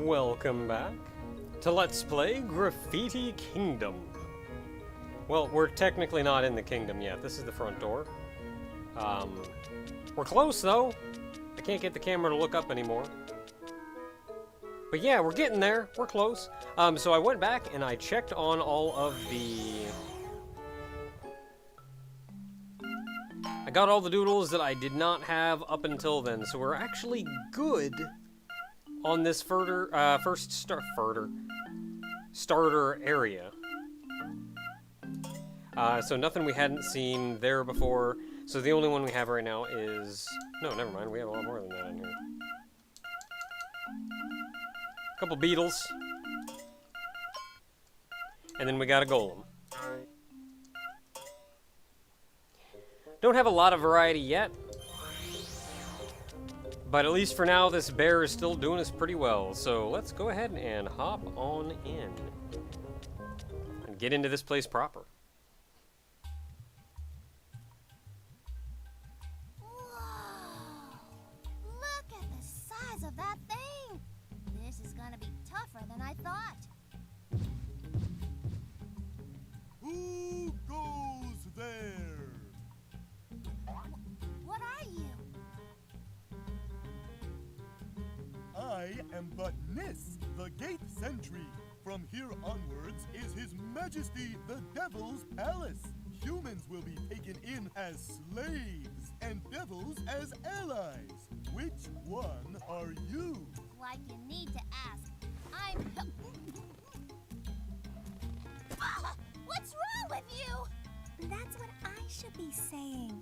Welcome back to Let's Play Graffiti Kingdom. Well, we're technically not in the kingdom yet. This is the front door. We're close, though. I can't get the camera to look up anymore. But yeah, we're getting there. We're close. So I went back and I checked on all of the... I got all the doodles that I did not have up until then, so we're actually good on this first starter area. So nothing we hadn't seen there before. So the only one we have right now is... No, never mind. We have a lot more than that in here. A couple beetles. And then we got a golem. Don't have a lot of variety yet. But at least for now, this bear is still doing us pretty well. So let's go ahead and hop on in. And get into this place proper. Whoa! Look at the size of that thing! This is gonna be tougher than I thought. Who goes there? What are you? I am but Nis, the gate sentry. From here onwards is His Majesty the Devil's Palace. Humans will be taken in as slaves and devils as allies. Which one are you? Like you need to ask. I'm... What's wrong with you? That's what I should be saying.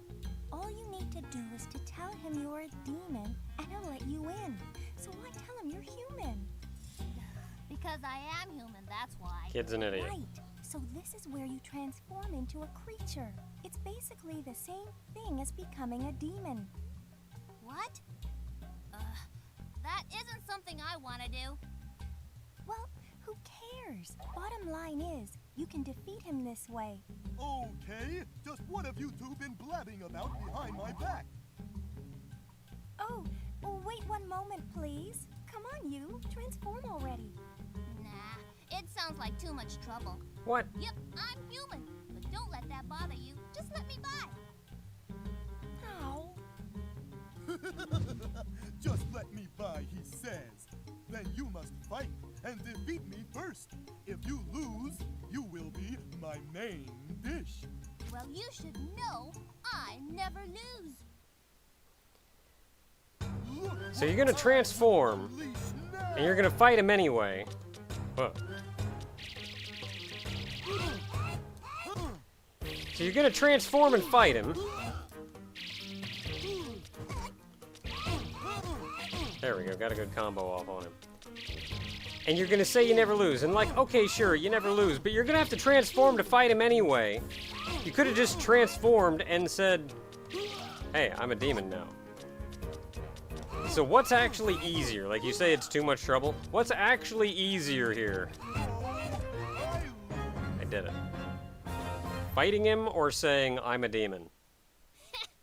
All you need to do is to tell him you're a demon, and he'll let you in. So why tell him you're human? Because I am human, that's why. Kid's an idiot. Right. So this is where you transform into a creature. It's basically the same thing as becoming a demon. What? That isn't something I want to do. Well, who cares? Bottom line is, you can defeat him this way. Okay, just what have you two been blabbing about behind my back? Oh, wait one moment, please. Come on, you. Transform already. Nah, it sounds like too much trouble. What? Yep, I'm human, but don't let that bother you. Just let me by. Ow. Just let me by, he says. Then you must fight and defeat me first. If you lose, you will be my main dish. Well, you should know I never lose. So you're gonna transform, and you're gonna fight him anyway. Whoa. So you're gonna transform and fight him. There we go, got a good combo off on him. And you're gonna say you never lose, and like, okay, sure, you never lose, but you're gonna have to transform to fight him anyway. You could have just transformed and said, hey, I'm a demon now. So what's actually easier? Like, you say it's too much trouble. What's actually easier here? I did it. Fighting him or saying I'm a demon?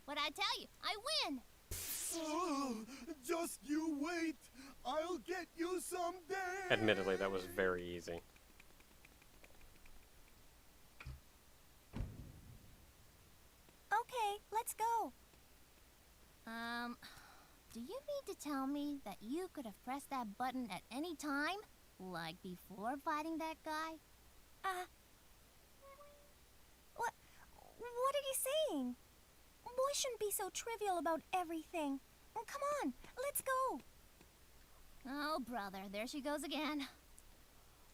What'd I tell you? I win. Just you wait. I'll get you someday. Admittedly, that was very easy. Okay, let's go. Do you mean to tell me that you could have pressed that button at any time? Like before fighting that guy? What are you saying? Boys shouldn't be so trivial about everything. Come on, let's go. Oh, brother, there she goes again.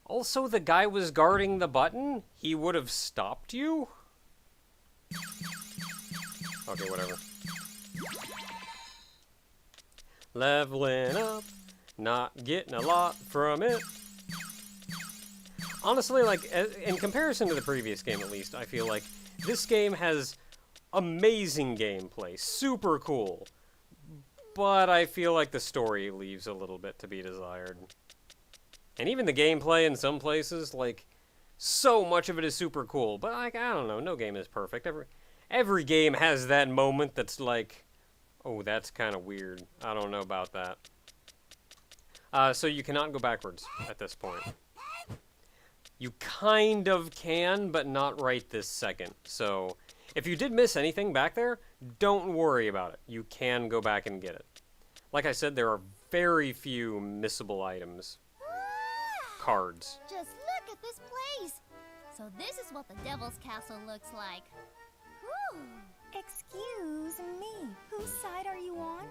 Also, the guy was guarding the button? He would have stopped you? Okay, whatever. Leveling up, not getting a lot from it. Honestly, like, in comparison to the previous game at least, I feel like this game has amazing gameplay, super cool. But I feel like the story leaves a little bit to be desired. And even the gameplay in some places, like, so much of it is super cool. But, like, I don't know, no game is perfect. Every game has that moment that's like, oh, that's kind of weird. I don't know about that. So you cannot go backwards at this point. You kind of can, but not right this second. So if you did miss anything back there, don't worry about it. You can go back and get it. Like I said, there are very few missable items. Cards. Just look at this place. So this is what the Devil's Castle looks like. Whew. Excuse me. Whose side are you on?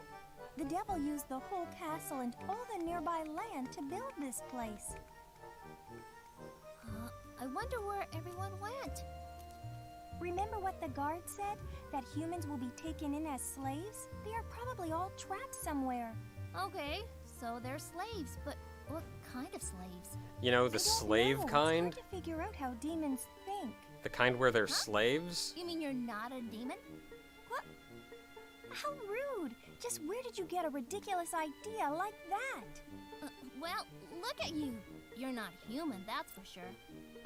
The devil used the whole castle and all the nearby land to build this place. I wonder where everyone went. Remember what the guard said? That humans will be taken in as slaves? They are probably all trapped somewhere. Okay, so they're slaves, but what kind of slaves? You know, I the don't slave know. kind? It's hard to figure out how demons think. The kind where they're slaves? You mean you're not a demon? What? How rude! Just where did you get a ridiculous idea like that? Well, look at you. You're not human, that's for sure.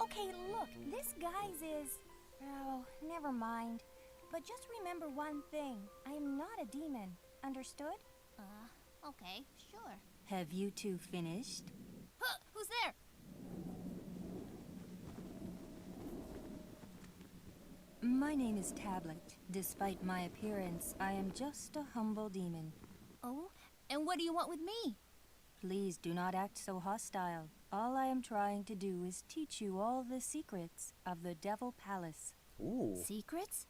Okay, look, this guy's is... Oh, never mind. But just remember one thing. I am not a demon. Understood? Okay, sure. Have you two finished? Huh, who's there? My name is Tablet. Despite my appearance, I am just a humble demon. Oh, and what do you want with me? Please do not act so hostile. All I am trying to do is teach you all the secrets of the Devil Palace. Ooh, Secrets?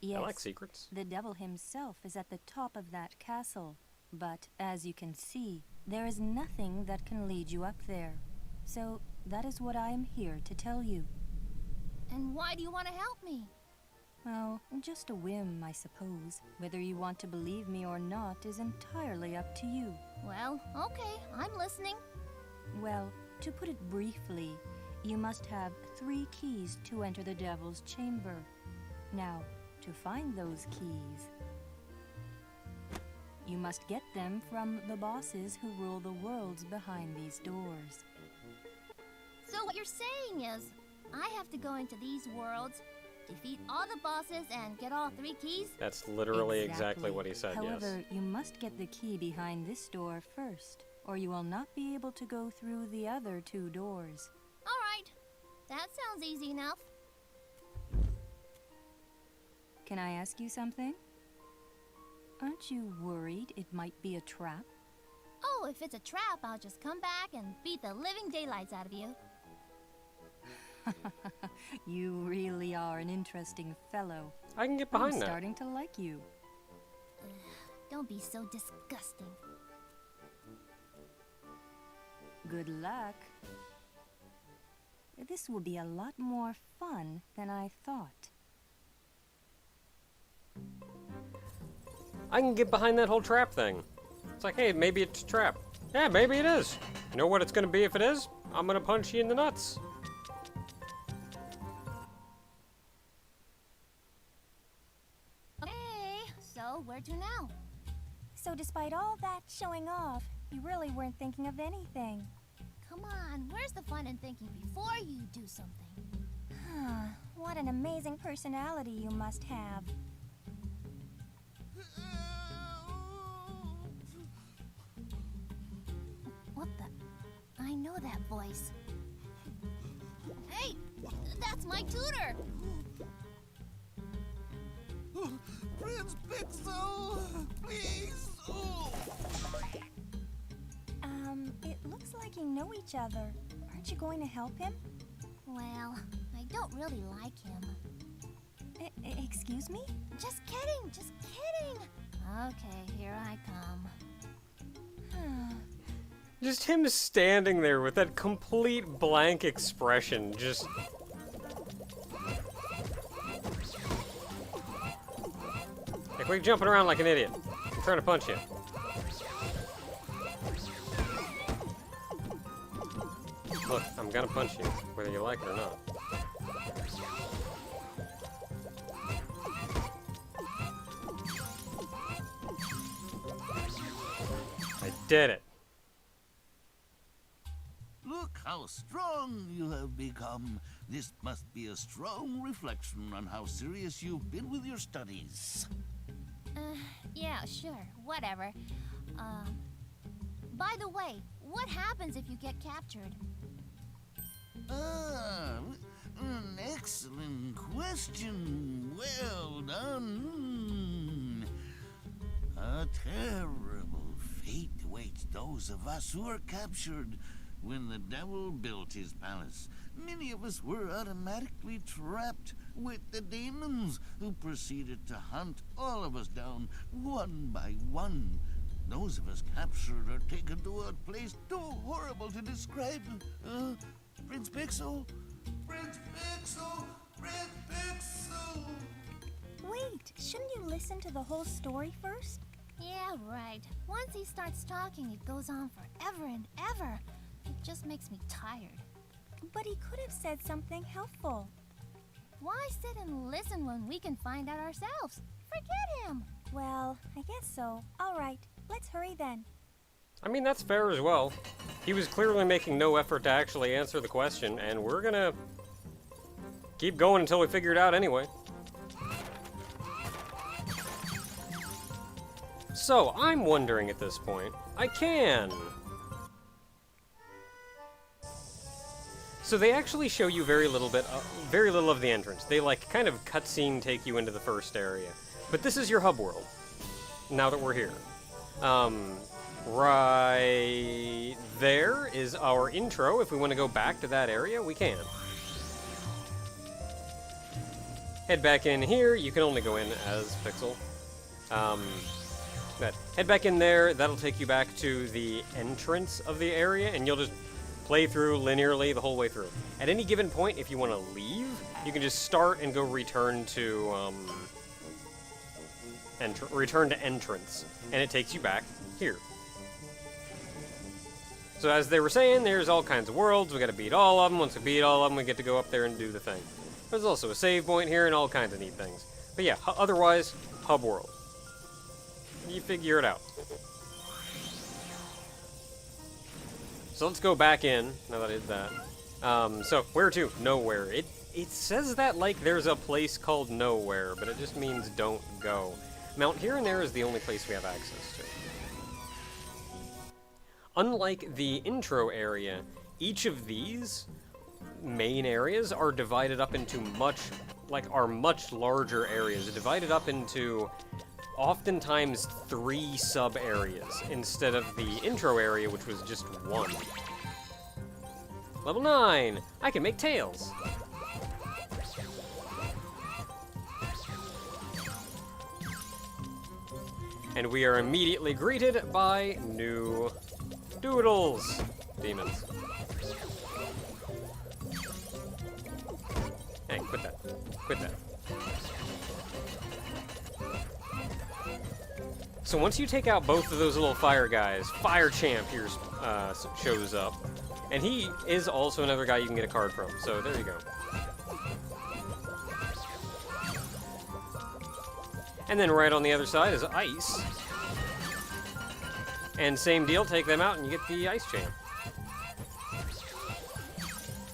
Yes, I like secrets. the devil himself is at the top of that castle. But as you can see, there is nothing that can lead you up there. So that is what I am here to tell you. And why do you want to help me? Well, just a whim, I suppose. Whether you want to believe me or not is entirely up to you. Well, okay, I'm listening. Well, to put it briefly, you must have 3 keys to enter the devil's chamber. Now, to find those keys, you must get them from the bosses who rule the worlds behind these doors. So what you're saying is, I have to go into these worlds, defeat all the bosses, and get all 3 keys? That's literally exactly what he said, However, yes. you must get the key behind this door first, or you will not be able to go through the other 2 doors. All right, that sounds easy enough. Can I ask you something? Aren't you worried it might be a trap? Oh, if it's a trap, I'll just come back and beat the living daylights out of you. You really are an interesting fellow. I can get I'm behind that. starting to like you. Don't be so disgusting. Good luck. This will be a lot more fun than I thought. I can get behind that whole trap thing. It's like, hey, maybe it's a trap. Yeah, maybe it is. You know what it's gonna be if it is? I'm gonna punch you in the nuts. Okay, so where to now? So despite all that showing off, you really weren't thinking of anything. Come on, where's the fun in thinking before you do something? What an amazing personality you must have. What the? I know that voice. Hey, that's my tutor! Prince Pixel, please. Oh. It looks like you know each other. Aren't you going to help him? Well, I don't really like him. Excuse me? Just kidding, just kidding! Okay, here I come. Just him standing there with that complete blank expression, just... Hey, quit jumping around like an idiot. I'm trying to punch you. Look, I'm gonna punch you, whether you like it or not. I did it. Look how strong you have become. This must be a strong reflection on how serious you've been with your studies. Yeah, sure, whatever. By the way, What happens if you get captured? An excellent question. Well done. A terrible fate awaits those of us who are captured. When the devil built his palace, many of us were automatically trapped with the demons, who proceeded to hunt all of us down one by one. Those of us captured are taken to a place too horrible to describe. Prince Pixel? Prince Pixel! Prince Pixel! Wait, shouldn't you listen to the whole story first? Yeah, right. Once he starts talking, it goes on forever and ever. It just makes me tired. But he could have said something helpful. Why sit and listen when we can find out ourselves? Forget him! Well, I guess so. All right, let's hurry then. I mean, that's fair as well. He was clearly making no effort to actually answer the question, and we're gonna keep going until we figure it out anyway. So, I'm wondering at this point, I can. So they actually show you very little of the entrance. They like kind of cutscene take you into the first area. But this is your hub world, now that we're here. Right there is our intro. If we want to go back to that area, we can. Head back in here. You can only go in as Pixel. Head back in there. That'll take you back to the entrance of the area, and you'll just play through linearly the whole way through. At any given point, if you want to leave, you can just start and go return to return to entrance, and it takes you back here. So as they were saying, there's all kinds of worlds. We got to beat all of them. Once we beat all of them, we get to go up there and do the thing. There's also a save point here and all kinds of neat things. But yeah, otherwise, hub world. You figure it out. So let's go back in, now that I did that. So, where to? Nowhere. It says that like there's a place called Nowhere, but it just means don't go. Mount Here and There is the only place we have access to. Unlike the intro area, each of these main areas are divided up into much larger areas, divided up into oftentimes 3 sub-areas, instead of the intro area, which was just 1. Level 9! I can make tails! And we are immediately greeted by new doodles! Demons. Hey, quit that. Quit that. So once you take out both of those little fire guys, Fire Champ here shows up. And he is also another guy you can get a card from, so there you go. And then right on the other side is Ice. And same deal, take them out and you get the Ice Champ.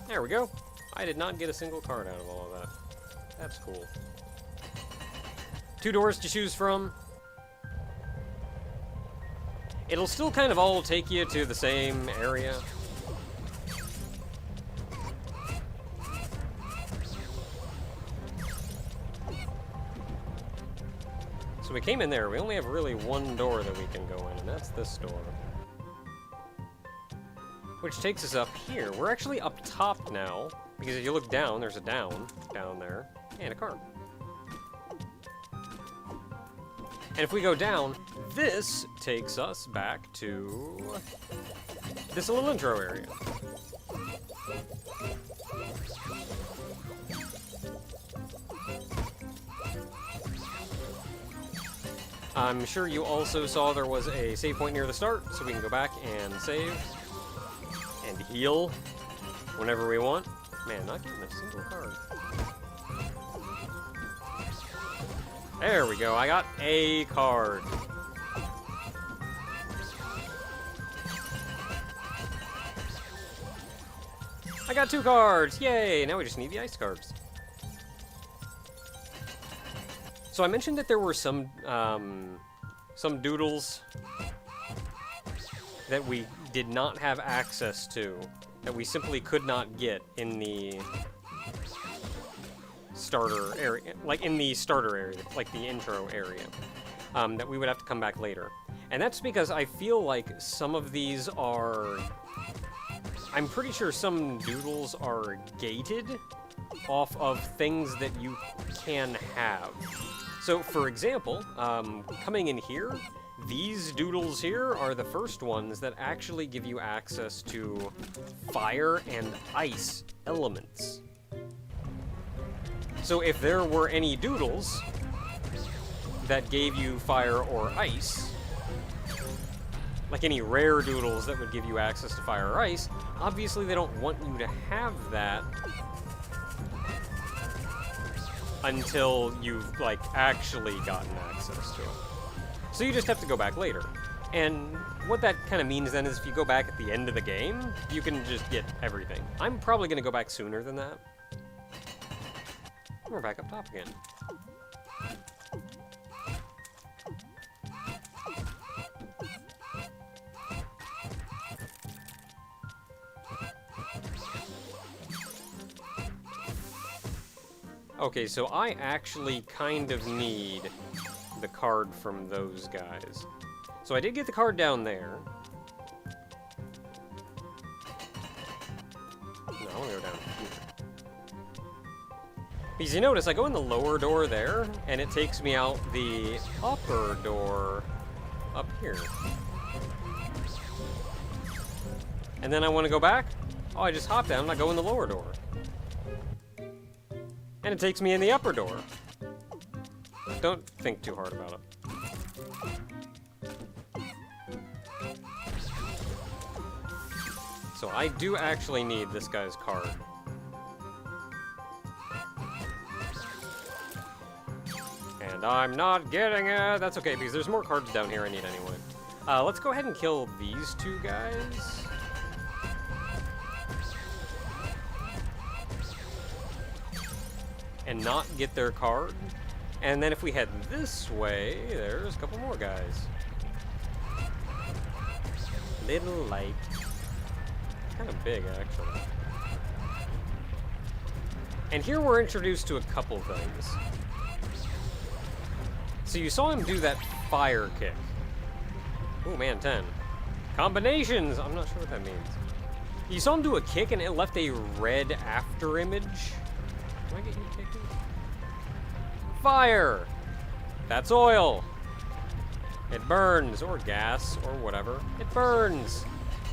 There we go. I did not get a single card out of all of that. That's cool. 2 doors to choose from. It'll still kind of all take you to the same area. So we came in there. We only have really 1 door that we can go in, and that's this door. Which takes us up here. We're actually up top now, because if you look down, there's a down there, and a card. And if we go down, this takes us back to this little intro area. I'm sure you also saw there was a save point near the start, so we can go back and save and heal whenever we want. Man, not getting a single card. There we go, I got a card. I got 2 cards, yay! Now we just need the ice cards. So I mentioned that there were some doodles that we did not have access to, that we simply could not get in the starter area, like in the starter area, like the intro area, that we would have to come back later. And that's because I feel like some of these are... I'm pretty sure some doodles are gated off of things that you can have. So, for example, coming in here, these doodles here are the first ones that actually give you access to fire and ice elements. So if there were any doodles that gave you fire or ice, like any rare doodles that would give you access to fire or ice, obviously they don't want you to have that until you've, like, actually gotten access to it. So you just have to go back later. And what that kind of means then is if you go back at the end of the game, you can just get everything. I'm probably going to go back sooner than that. We're back up top again. Okay, so I actually kind of need the card from those guys. So I did get the card down there. No, I want to go down here. Because you notice, I go in the lower door there, and it takes me out the upper door up here. And then I want to go back. Oh, I just hop down and I go in the lower door. And it takes me in the upper door. Don't think too hard about it. So I do actually need this guy's card. And I'm not getting it. That's okay, because there's more cards down here I need anyway. Let's go ahead and kill these two guys. And not get their card. And then if we head this way, there's a couple more guys. Little light. Kind of big, actually. And here we're introduced to a couple things. So you saw him do that fire kick. Ooh, man, 10. Combinations! I'm not sure what that means. You saw him do a kick and it left a red after image. Can I get you kicking? Fire! That's oil. It burns, or gas, or whatever. It burns.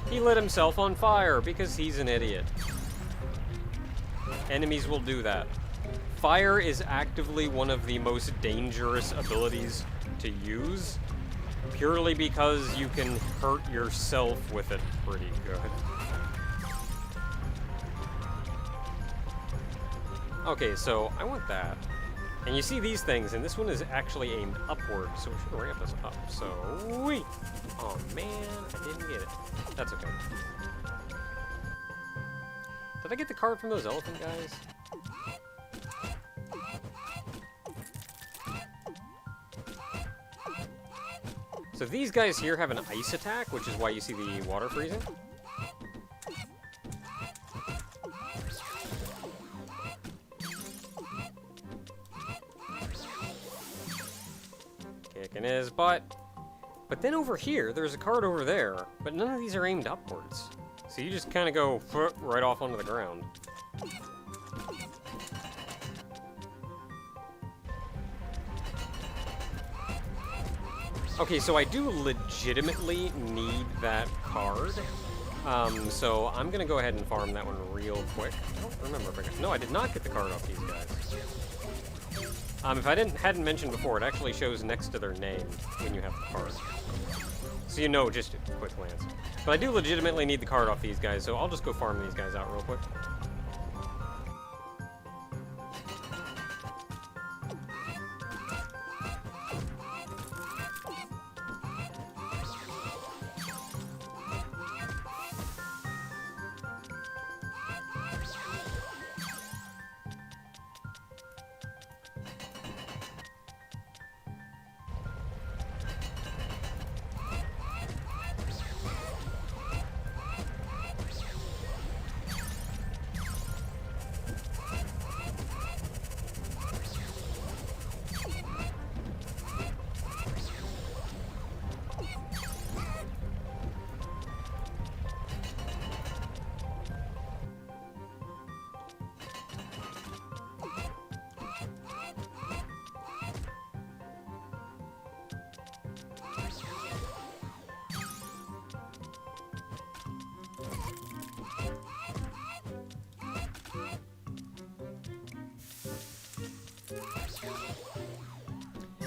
He lit himself on fire because he's an idiot. Enemies will do that. Fire is actively one of the most dangerous abilities to use, purely because you can hurt yourself with it pretty good. Okay, so I want that. And you see these things, and this one is actually aimed upward, so it should ramp us up. So, wait! Oh man, I didn't get it. That's okay. Did I get the card from those elephant guys? So these guys here have an ice attack, which is why you see the water freezing. Kicking his butt. But then over here, there's a card over there, but none of these are aimed upwards. So you just kind of go right off onto the ground. Okay, so I do legitimately need that card. So I'm gonna go ahead and farm that one real quick. I don't remember if I got... No, I did not get the card off these guys. If I hadn't mentioned before, it actually shows next to their name when you have the card. So you know just at a quick glance. But I do legitimately need the card off these guys, so I'll just go farm these guys out real quick.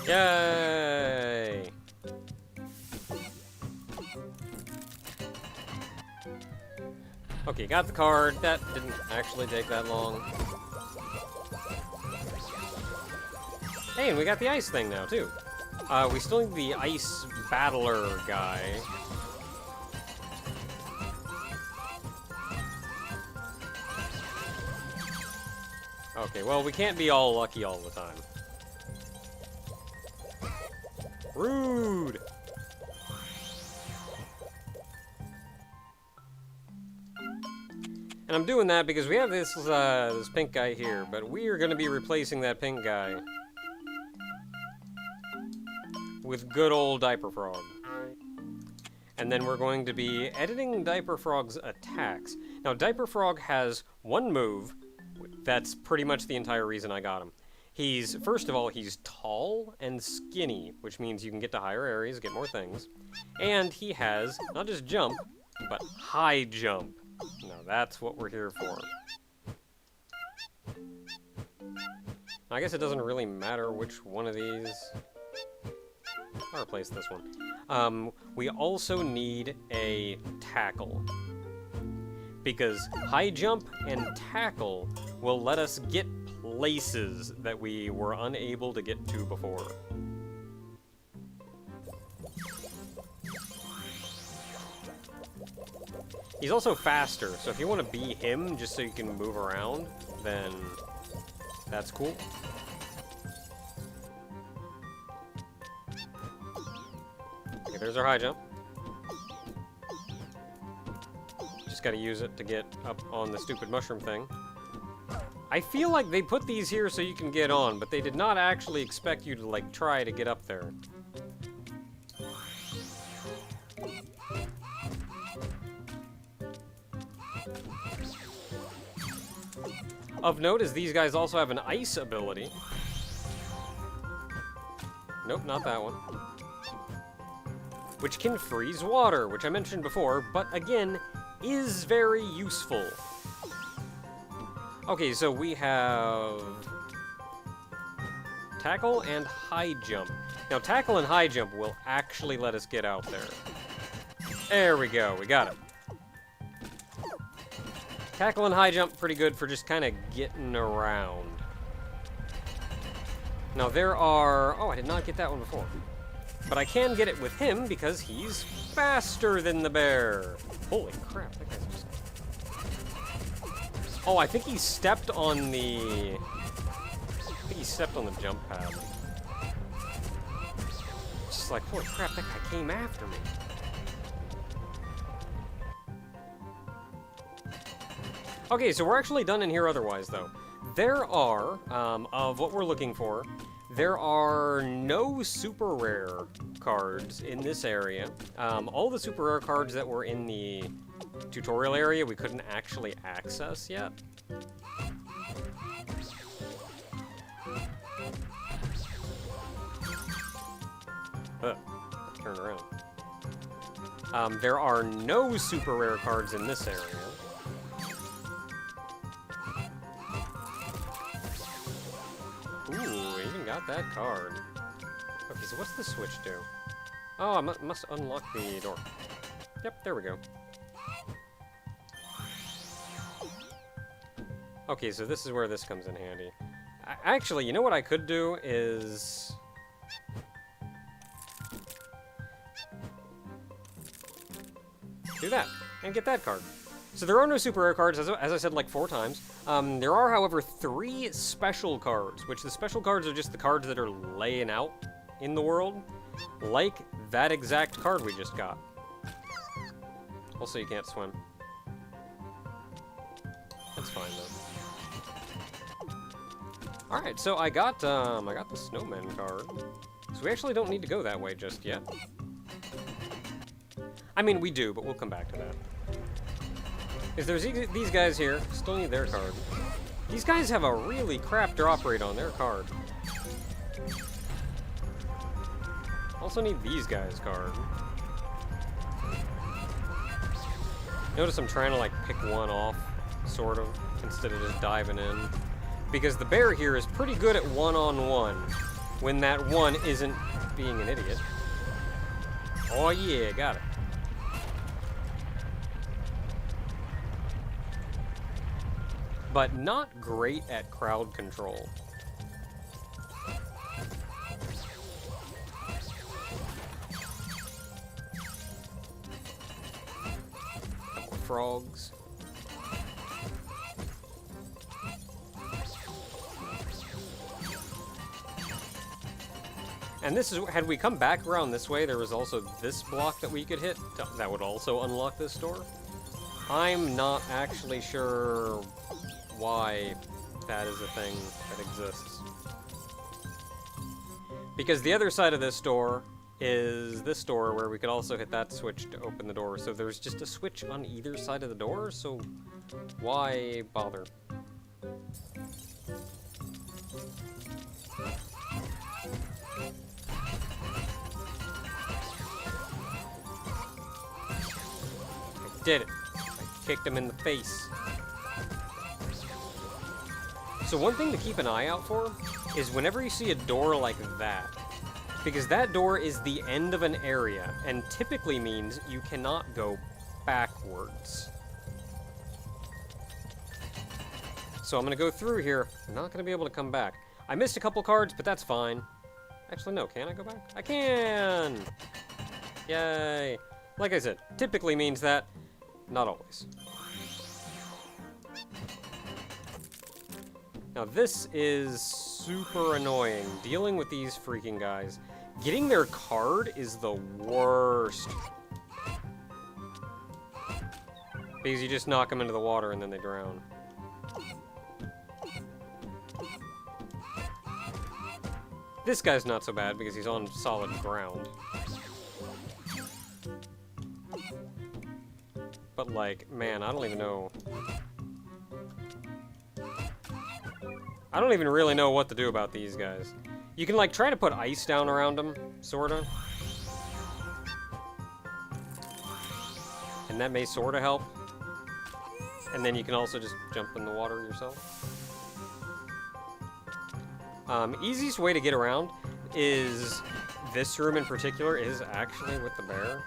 Yay! Okay, got the card. That didn't actually take that long. Hey, and we got the ice thing now, too. We still need the ice battler guy. Okay, well, we can't be all lucky all the time. Rude! And I'm doing that because we have this this pink guy here, but we are going to be replacing that pink guy with good old Diaper Frog. And then we're going to be editing Diaper Frog's attacks. Now, Diaper Frog has one move. That's pretty much the entire reason I got him. First of all, he's tall and skinny, which means you can get to higher areas, get more things. And he has, not just jump, but high jump. Now, that's what we're here for. I guess it doesn't really matter which one of these. I'll replace this one. We also need a tackle. Because high jump and tackle will let us get places that we were unable to get to before. He's also faster, so if you want to be him just so you can move around, then that's cool. Okay, there's our high jump. Just gotta use it to get up on the stupid mushroom thing. I feel like they put these here so you can get on, but they did not actually expect you to, like, try to get up there. Of note is these guys also have an ice ability. Nope, not that one. Which can freeze water, which I mentioned before, but again, is very useful. Okay, so we have tackle and high jump. Now, tackle and high jump will actually let us get out there. There we go, we got it. Tackle and high jump, pretty good for just kind of getting around. Now, there are... Oh, I did not get that one before. But I can get it with him because he's faster than the bear. Holy crap, that guy's just... Oh, I think he stepped on the... I think he stepped on the jump pad. It's just like, holy crap, that guy came after me. Okay, so we're actually done in here otherwise, though. There are, of what we're looking for, there are no super rare cards in this area. All the super rare cards that were in the tutorial area we couldn't actually access yet. Turn around. There are no super rare cards in this area. Ooh, even got that card. Okay, so what's the switch do? Oh, I must unlock the door. Yep, there we go. Okay, so this is where this comes in handy. Actually, you know what I could do is... do that, and get that card. So there are no super rare cards, as I said like 4 times. There are, however, 3 special cards, which the special cards are just the cards that are laying out in the world, like that exact card we just got. Also, you can't swim. That's fine, though. Alright, so I got the snowman card. So we actually don't need to go that way just yet. I mean, we do, but we'll come back to that. If there's these guys here, still need their card. These guys have a really crap drop rate on their card. Also need these guys' card. Notice I'm trying to like pick one off, sort of, instead of just diving in. Because the bear here is pretty good at one-on-one. when that one isn't being an idiot. Oh yeah, got it. But not great at crowd control. Couple of frogs. And this is, had we come back around this way, there was also this block that we could hit that would also unlock this door. I'm not actually sure why that is a thing that exists. Because the other side of this door is this door where we could also hit that switch to open the door. So there's just a switch on either side of the door, so why bother? I did it. I kicked him in the face. So one thing to keep an eye out for is whenever you see a door like that, because that door is the end of an area and typically means you cannot go backwards. So I'm gonna go through here. I'm not gonna be able to come back. I missed a couple cards, but that's fine. Actually, no, can I go back? I can! Yay! Like I said, typically means that, not always. Now this is super annoying, dealing with these freaking guys. Getting their card is the worst. Because you just knock them into the water and then they drown. This guy's not so bad because he's on solid ground. But like, man, I don't even know. I don't even really know what to do about these guys. You can like try to put ice down around them, sorta. And that may sorta help. And then you can also just jump in the water yourself. Easiest way to get around is this room in particular is actually with the bear.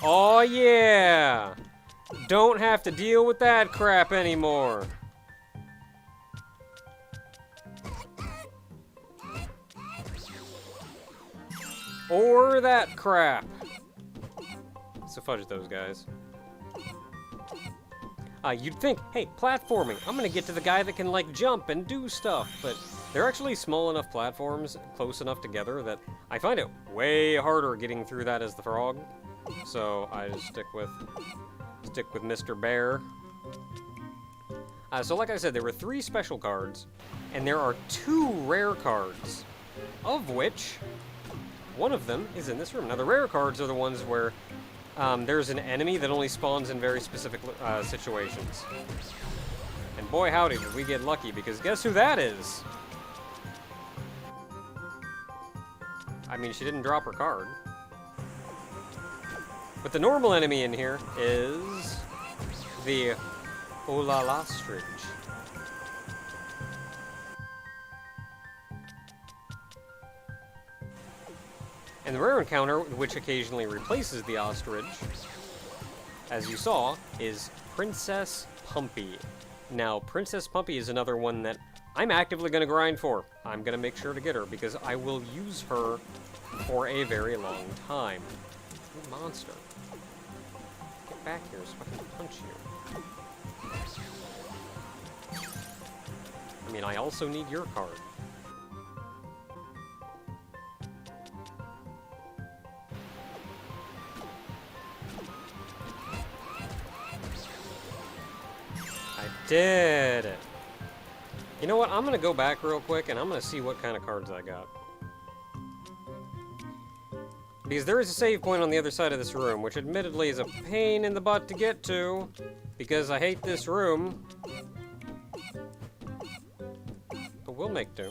Oh yeah! Don't have to deal with that crap anymore. Or that crap. So fudge those guys. You'd think, hey, platforming, I'm gonna get to the guy that can like jump and do stuff, but they're actually small enough platforms, close enough together, that I find it way harder getting through that as the frog. So I just stick with Mr. Bear. So like I said, there were 3 special cards, and there are 2 rare cards, of which one of them is in this room. Now the rare cards are the ones where there's an enemy that only spawns in very specific situations. And boy howdy did we get lucky, because guess who that is? I mean, she didn't drop her card. But the normal enemy in here is the Ostrich. And the rare encounter, which occasionally replaces the ostrich, as you saw, is Princess Pumpy. Now, Princess Pumpy is another one that I'm actively going to grind for. I'm going to make sure to get her, because I will use her for a very long time. You monster. Get back here so I can punch you. I mean, I also need your card. Did it. You know what? I'm going to go back real quick and I'm going to see what kind of cards I got. Because there is a save point on the other side of this room, which admittedly is a pain in the butt to get to, because I hate this room. But we'll make do.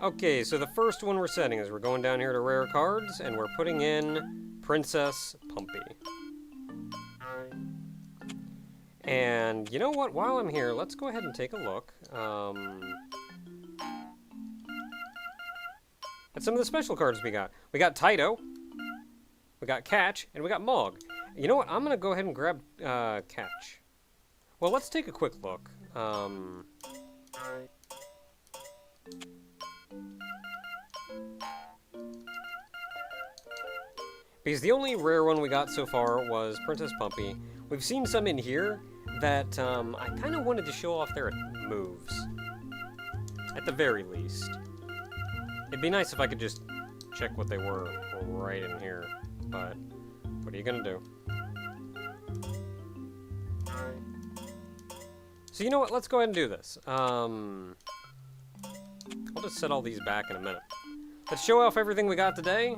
Okay, so the first one we're setting is we're going down here to rare cards, and we're putting in Princess Pumpy. And you know what? While I'm here, let's go ahead and take a look at some of the special cards we got. We got Taito, we got Catch, and we got Mog. You know what? I'm going to go ahead and grab Catch. Well, let's take a quick look. Because the only rare one we got so far was Princess Pumpy. We've seen some in here that I kind of wanted to show off their moves. At the very least. It'd be nice if I could just check what they were right in here. But what are you going to do? So you know what? Let's go ahead and do this. I'll just set all these back in a minute. Let's show off everything we got today.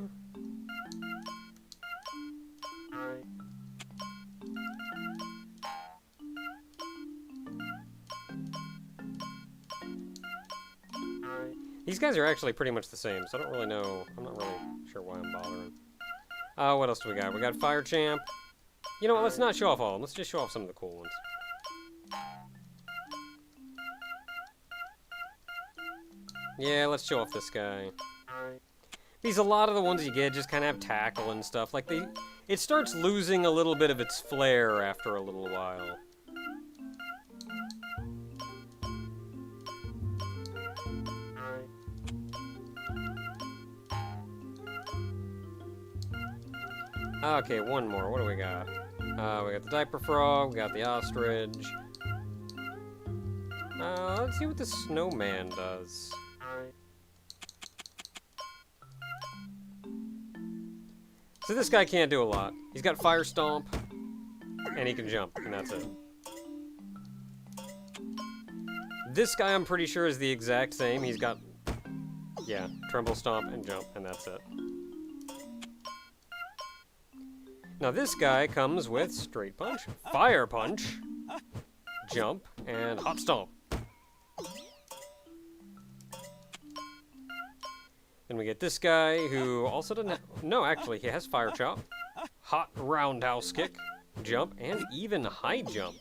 These guys are actually pretty much the same, so I don't really know. I'm not really sure why I'm bothering. What else do we got? We got Fire Champ. You know what? Let's not show off all of them. Let's just show off some of the cool ones. Yeah, let's show off this guy. Because a lot of the ones you get just kind of have tackle and stuff. Like, it starts losing a little bit of its flair after a little while. Okay, one more. What do we got? We got the Diaper Frog, we got the Ostrich. Let's see what the Snowman does. So this guy can't do a lot. He's got Fire Stomp, and he can jump, and that's it. This guy I'm pretty sure is the exact same. He's got, yeah, Tremble Stomp and Jump, and that's it. Now this guy comes with Straight Punch, Fire Punch, Jump, and Hot Stomp. Then we get this guy who also doesn't have, no, actually, he has Fire Chop, Hot Roundhouse Kick, Jump, and even High Jump.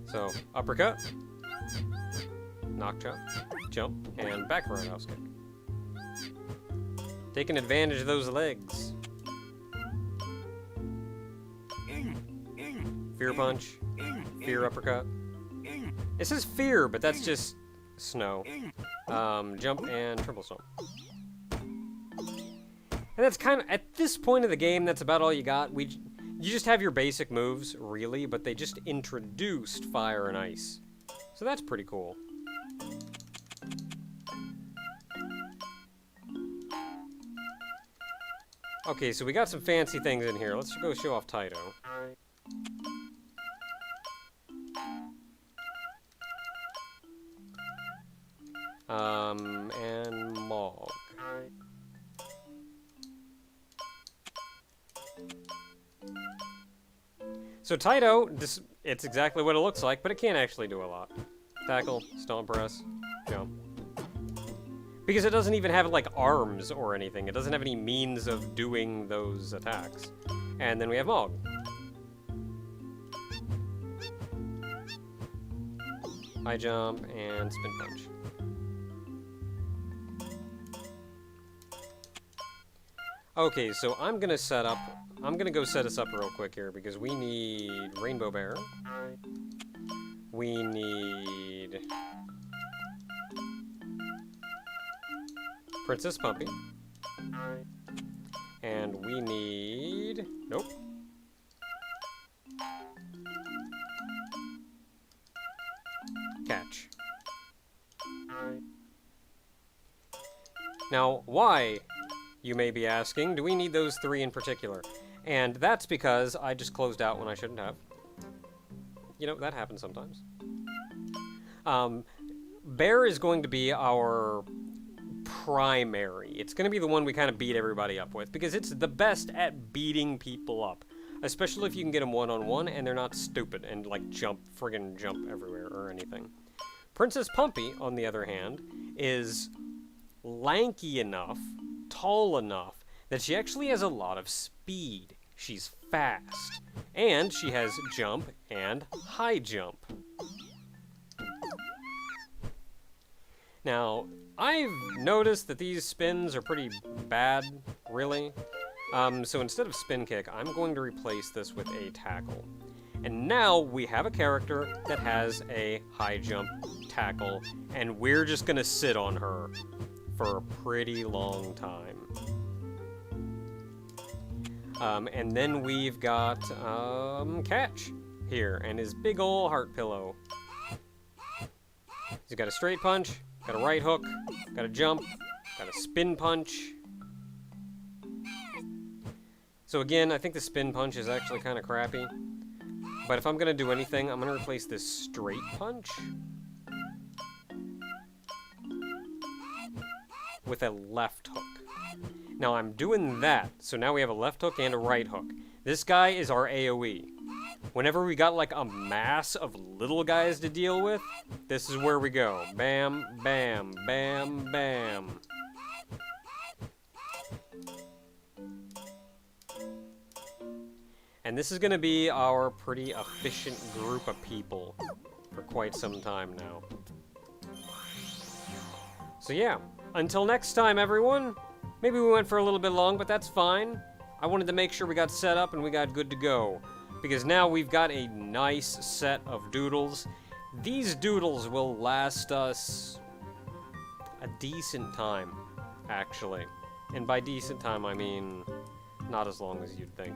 So, Uppercut, Knock Chop, Jump, and Back Roundhouse Kick. Taking advantage of those legs. Fear Punch, Fear Uppercut. It says Fear, but that's just Snow. Jump and Triple Stomp. And that's kind of, at this point of the game, that's about all you got. You just have your basic moves, really, but they just introduced Fire and Ice. So that's pretty cool. Okay, so we got some fancy things in here. Let's go show off Taito. And Mog. So Taito, it's exactly what it looks like, but it can't actually do a lot. Tackle, Stomp Press, Jump. Because it doesn't even have, like, arms or anything. It doesn't have any means of doing those attacks. And then we have Mog. High Jump and Spin Punch. Okay, so I'm gonna go set us up real quick here because we need Rainbow Bear. We need Princess Pumpy. And we need, nope. Catch. Now, why, you may be asking, do we need those three in particular? And that's because I just closed out when I shouldn't have. You know, that happens sometimes. Bear is going to be our primary. It's going to be the one we kind of beat everybody up with, because it's the best at beating people up. especially if you can get them one-on-one and they're not stupid and like friggin' jump everywhere or anything. Princess Pumpy, on the other hand, is lanky enough, tall enough, that she actually has a lot of speed. She's fast. And she has jump and high jump. Now, I've noticed that these spins are pretty bad, really. So instead of spin kick, I'm going to replace this with a tackle. And now we have a character that has a high jump tackle, and we're just gonna sit on her for a pretty long time. And then we've got Catch here, and his big ol' heart pillow. He's got a straight punch, got a right hook, got a jump, got a spin punch. So again, I think the spin punch is actually kind of crappy. But if I'm going to do anything, I'm going to replace this straight punch with a left hook. Now I'm doing that, so now we have a left hook and a right hook. This guy is our AoE. Whenever we got like a mass of little guys to deal with, this is where we go. Bam, bam, bam, bam. And this is going to be our pretty efficient group of people for quite some time now. So yeah, until next time, everyone. Maybe we went for a little bit long, but that's fine. I wanted to make sure we got set up and we got good to go. Because now we've got a nice set of doodles. These doodles will last us a decent time, actually. And by decent time, I mean not as long as you'd think.